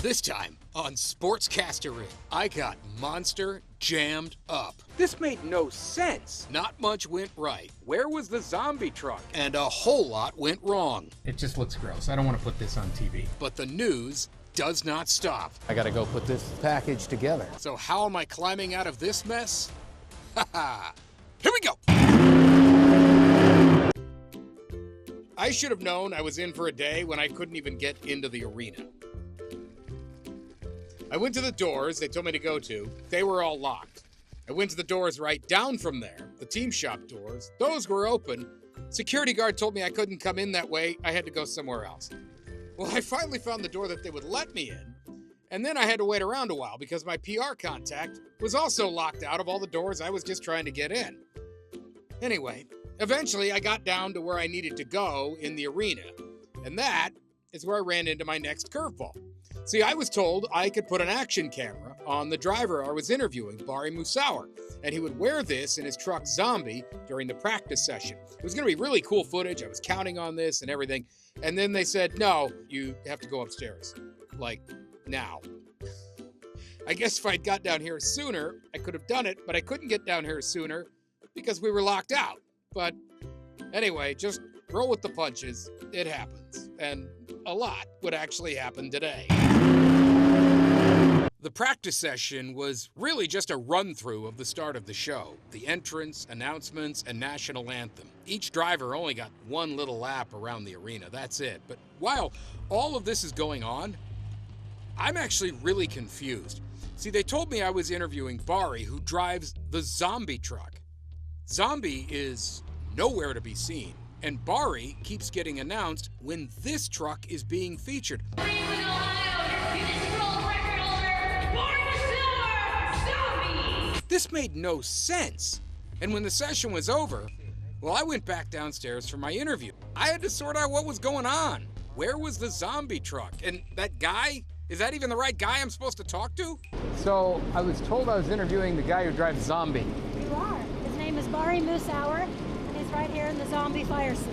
This time on Sportscaster, I got monster jammed up. This made no sense. Not much went right. Where was the zombie truck? And a whole lot went wrong. It just looks gross. I don't want to put this on TV. But the news does not stop. I gotta go put this package together. So how am I climbing out of this mess? Haha. Here we go. I should have known I was in for a day when I couldn't even get into the arena. I went to the doors they told me to go to. They were all locked. I went to the doors right down from there, the team shop doors. Those were open. Security guard told me I couldn't come in that way. I had to go somewhere else. Well, I finally found the door that they would let me in. And then I had to wait around a while because my PR contact was also locked out of all the doors I was just trying to get in. Anyway, eventually I got down to where I needed to go in the arena. And that is where I ran into my next curveball. See, I was told I could put an action camera on the driver I was interviewing, Bari Musawwir, and he would wear this in his truck Zombie during the practice session. It was going to be really cool footage. I was counting on this and everything. And then they said, no, you have to go upstairs. Like, now. I guess if I'd got down here sooner, I could have done it, but I couldn't get down here sooner because we were locked out. But anyway, just roll with the punches. It happens. And a lot would actually happen today. The practice session was really just a run-through of the start of the show. The entrance, announcements, and national anthem. Each driver only got one little lap around the arena, that's it. But while all of this is going on, I'm actually really confused. See, they told me I was interviewing Bari, who drives the zombie truck. Zombie is nowhere to be seen, and Bari keeps getting announced when this truck is being featured. This made no sense. And when the session was over, well, I went back downstairs for my interview. I had to sort out what was going on. Where was the zombie truck? And that guy, is that even the right guy I'm supposed to talk to? So, I was told I was interviewing the guy who drives Zombie. You are. His name is Bari Musawwir, and he's right here in the zombie fire suit.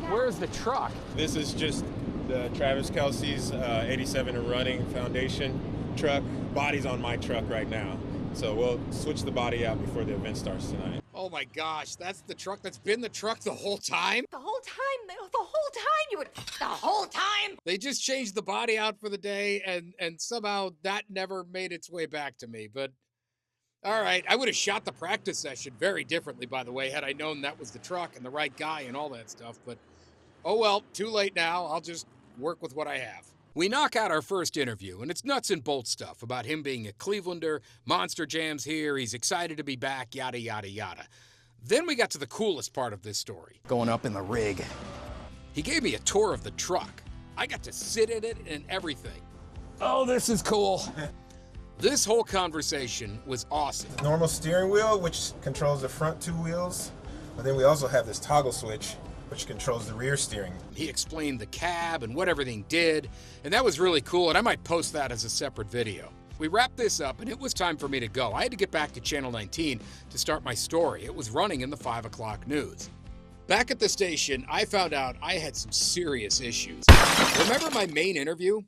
Where's the truck? This is just the Travis Kelce's 87 and running foundation truck. Body's on my truck right now. So we'll switch the body out before the event starts tonight. Oh my gosh, that's the truck that's been the truck the whole time? The whole time, the whole time. They just changed the body out for the day, and somehow that never made its way back to me. But all right, I would have shot the practice session very differently, by the way, had I known that was the truck and the right guy and all that stuff. But oh well, too late now. I'll just work with what I have. We knock out our first interview, and it's nuts and bolts stuff about him being a Clevelander, Monster Jam's here, he's excited to be back, yada, yada, yada. Then we got to the coolest part of this story. Going up in the rig. He gave me a tour of the truck. I got to sit in it and everything. Oh, this is cool. This whole conversation was awesome. Normal steering wheel, which controls the front two wheels. But then we also have this toggle switch, which controls the rear steering. He explained the cab and what everything did, and that was really cool, and I might post that as a separate video. We wrapped this up, and it was time for me to go. I had to get back to Channel 19 to start my story. It was running in the 5 o'clock news. Back at the station, I found out I had some serious issues. Remember my main interview?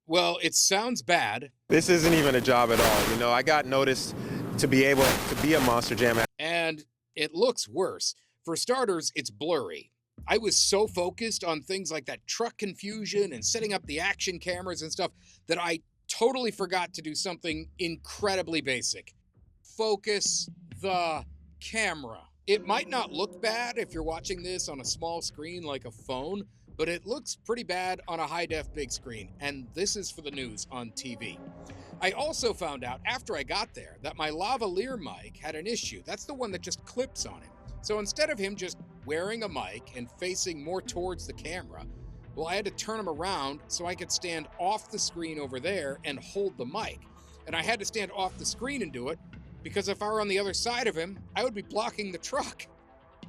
Well, it sounds bad. This isn't even a job at all. You know, I got noticed to be able to be a Monster Jam. And it looks worse. For starters, it's blurry. I was so focused on things like that truck confusion and setting up the action cameras and stuff that I totally forgot to do something incredibly basic. Focus the camera. It might not look bad if you're watching this on a small screen like a phone, but it looks pretty bad on a high-def big screen, and this is for the news on TV. I also found out after I got there that my lavalier mic had an issue. That's the one that just clips on it. So instead of him just wearing a mic and facing more towards the camera, well, I had to turn him around so I could stand off the screen over there and hold the mic. And I had to stand off the screen and do it because if I were on the other side of him, I would be blocking the truck.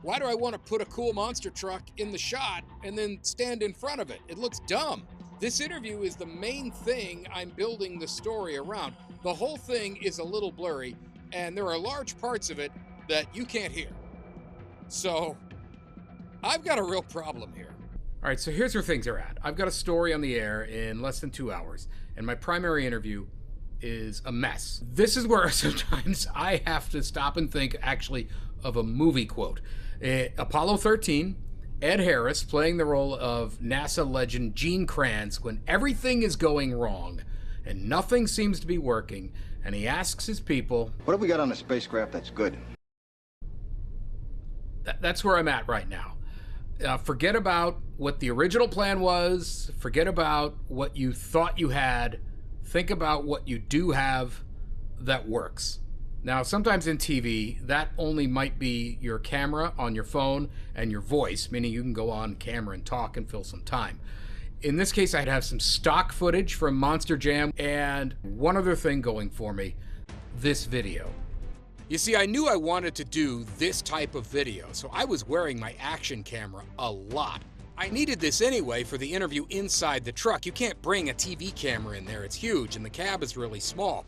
Why do I want to put a cool monster truck in the shot and then stand in front of it? It looks dumb. This interview is the main thing I'm building the story around. The whole thing is a little blurry, and there are large parts of it that you can't hear. So, I've got a real problem here. All right, so here's where things are at. I've got a story on the air in less than 2 hours, and my primary interview is a mess. This is where sometimes I have to stop and think actually of a movie quote. Apollo 13, Ed Harris playing the role of NASA legend Gene Kranz when everything is going wrong and nothing seems to be working, and he asks his people, "What have we got on the spacecraft that's good?" That's where I'm at right now. Forget about what the original plan was. Forget about what you thought you had. Think about what you do have that works. Now, sometimes in TV, that only might be your camera on your phone and your voice, meaning you can go on camera and talk and fill some time. In this case, I'd have some stock footage from Monster Jam and one other thing going for me, this video. You see, I knew I wanted to do this type of video, so I was wearing my action camera a lot. I needed this anyway for the interview inside the truck. You can't bring a TV camera in there, it's huge, and the cab is really small.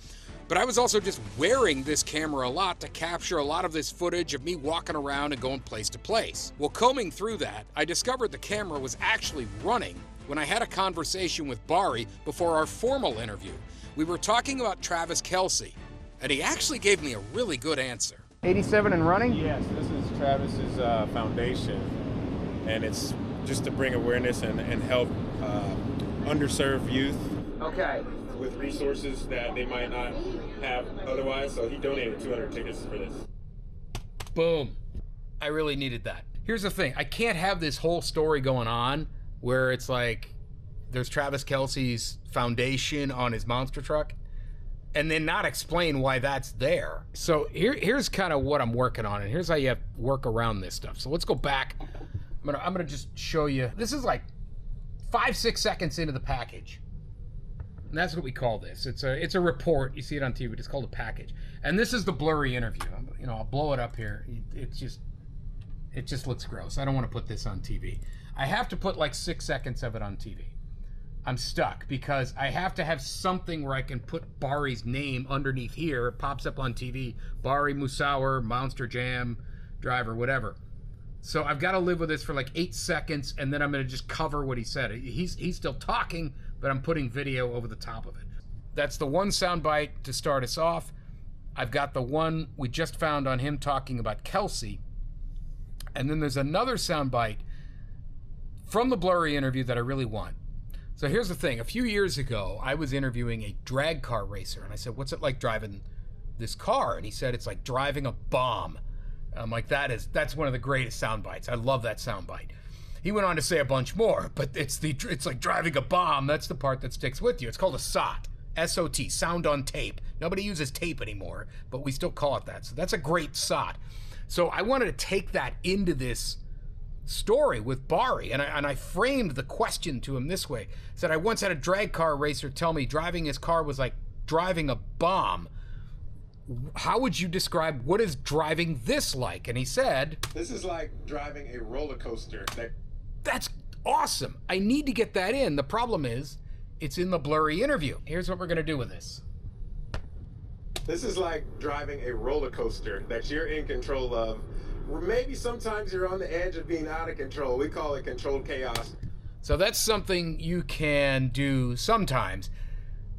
But I was also just wearing this camera a lot to capture a lot of this footage of me walking around and going place to place. Well, combing through that, I discovered the camera was actually running when I had a conversation with Bari before our formal interview. We were talking about Travis Kelce, and he actually gave me a really good answer. 87 and running? Yes, this is Travis's foundation, and it's just to bring awareness and help underserved youth. Okay. With resources that they might not have otherwise, so he donated 200 tickets for this. Boom. I really needed that. Here's the thing. I can't have this whole story going on where it's like there's Travis Kelce's foundation on his monster truck and then not explain why that's there. So here's kind of what I'm working on, and here's how you have to work around this stuff. So let's go back. I'm gonna just show you. This is like 5-6 seconds into the package. And that's what we call this. It's a report. You see it on TV. It's called a package. And this is the blurry interview. You know, I'll blow it up here. It just looks gross. I don't want to put this on TV. I have to put like 6 seconds of it on TV. I'm stuck because I have to have something where I can put Bari's name underneath here. It pops up on TV. Bari Musawwir, Monster Jam driver, whatever. So I've got to live with this for like 8 seconds, and then I'm going to just cover what he said. He's still talking, but I'm putting video over the top of it. That's the one soundbite to start us off. I've got the one we just found on him talking about Kelce. And then there's another soundbite from the blurry interview that I really want. So here's the thing. A few years ago, I was interviewing a drag car racer, and I said, "What's it like driving this car?" And he said, "It's like driving a bomb." I'm like, that's one of the greatest sound bites. I love that sound bite. He went on to say a bunch more, but it's like driving a bomb. That's the part that sticks with you. It's called a SOT, S-O-T, sound on tape. Nobody uses tape anymore, but we still call it that. So that's a great SOT. So I wanted to take that into this story with Bari, and I framed the question to him this way. I said, I once had a drag car racer tell me driving his car was like driving a bomb. How would you describe what is driving this like? And he said, "This is like driving a roller coaster." That's awesome. I need to get that in. The problem is, it's in the blurry interview. Here's what we're going to do with this. This is like driving a roller coaster that you're in control of. Maybe sometimes you're on the edge of being out of control. We call it controlled chaos. So that's something you can do sometimes.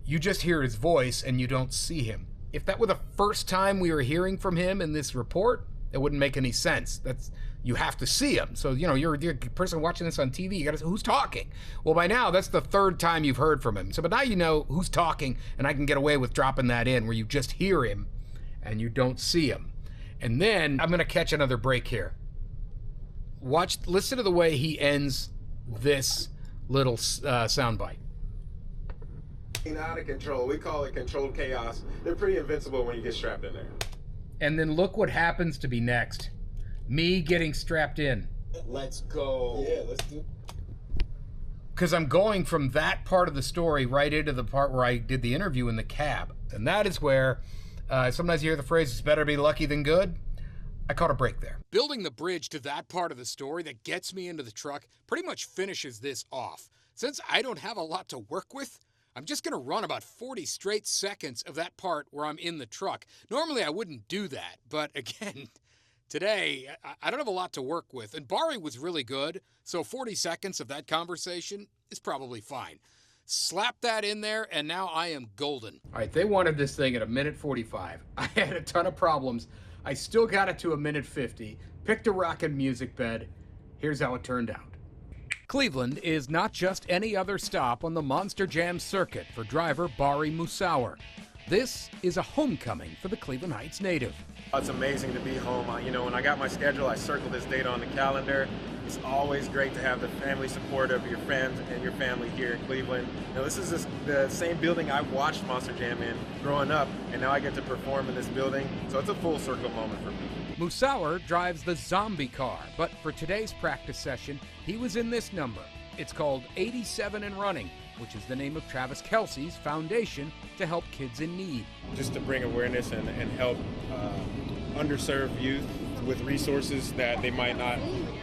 You just hear his voice and you don't see him. If that were the first time we were hearing from him in this report, it wouldn't make any sense. You have to see him. So, you know, you're the person watching this on TV, you gotta say, who's talking? Well, by now, that's the third time you've heard from him. So, but now you know who's talking, and I can get away with dropping that in where you just hear him and you don't see him. And then I'm gonna catch another break here. Listen to the way he ends this little soundbite. Out of control. We call it controlled chaos. They're pretty invincible when you get strapped in there. And then look what happens to be next. Me getting strapped in. Let's go. Yeah, let's do. Because I'm going from that part of the story right into the part where I did the interview in the cab. And that is where sometimes you hear the phrase, "It's better to be lucky than good." I caught a break there. Building the bridge to that part of the story that gets me into the truck pretty much finishes this off. Since I don't have a lot to work with, I'm just going to run about 40 straight seconds of that part where I'm in the truck. Normally I wouldn't do that, but again, Today, I don't have a lot to work with, and Bari was really good, so 40 seconds of that conversation is probably fine. Slap that in there, and now I am golden. All right, they wanted this thing at 1:45. I had a ton of problems. I still got it to 1:50. Picked a rockin' music bed. Here's how it turned out. Cleveland is not just any other stop on the Monster Jam circuit for driver Bari Musawwir. This is a homecoming for the Cleveland Heights native. It's amazing to be home. When I got my schedule, I circled this date on the calendar. It's always great to have the family support of your friends and your family here in Cleveland. This is the same building I watched Monster Jam in growing up, and now I get to perform in this building, so it's a full circle moment for me. Musawwir drives the zombie car, but for today's practice session, he was in this number. It's called 87 and Running, which is the name of Travis Kelce's foundation to help kids in need. Just to bring awareness and help underserved youth with resources that they might not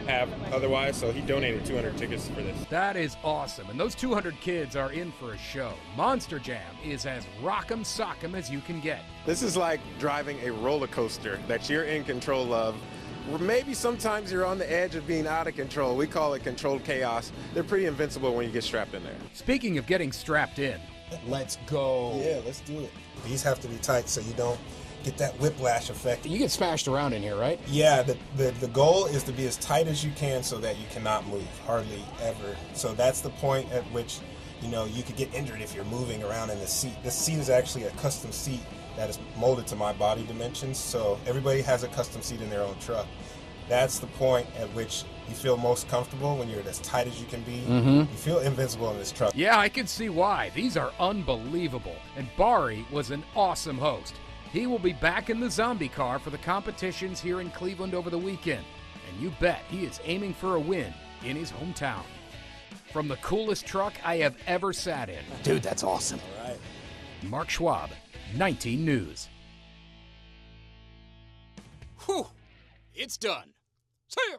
have otherwise, so he donated 200 tickets for this. That is awesome, and those 200 kids are in for a show. Monster Jam is as rock'em sock'em as you can get. This is like driving a roller coaster that you're in control of. Maybe sometimes you're on the edge of being out of control. We call it controlled chaos. They're pretty invincible when you get strapped in there. Speaking of getting strapped in, Let's go. Yeah, let's do it. These have to be tight so you don't get that whiplash effect. You get smashed around in here, right? Yeah, the goal is to be as tight as you can so that you cannot move, hardly ever. So that's the point at which, you could get injured if you're moving around in the seat. This seat is actually a custom seat that is molded to my body dimensions, so everybody has a custom seat in their own truck. That's the point at which you feel most comfortable, when you're as tight as you can be. You feel invincible in this truck. yeah, I can see why. These are unbelievable, and Bari was an awesome host. He will be back in the zombie car for the competitions here in Cleveland over the weekend, and you bet he is aiming for a win in his hometown. From the coolest truck I have ever sat in, Dude, that's awesome. All right. Mark Schwab, 19 News. Whew. It's done. See ya.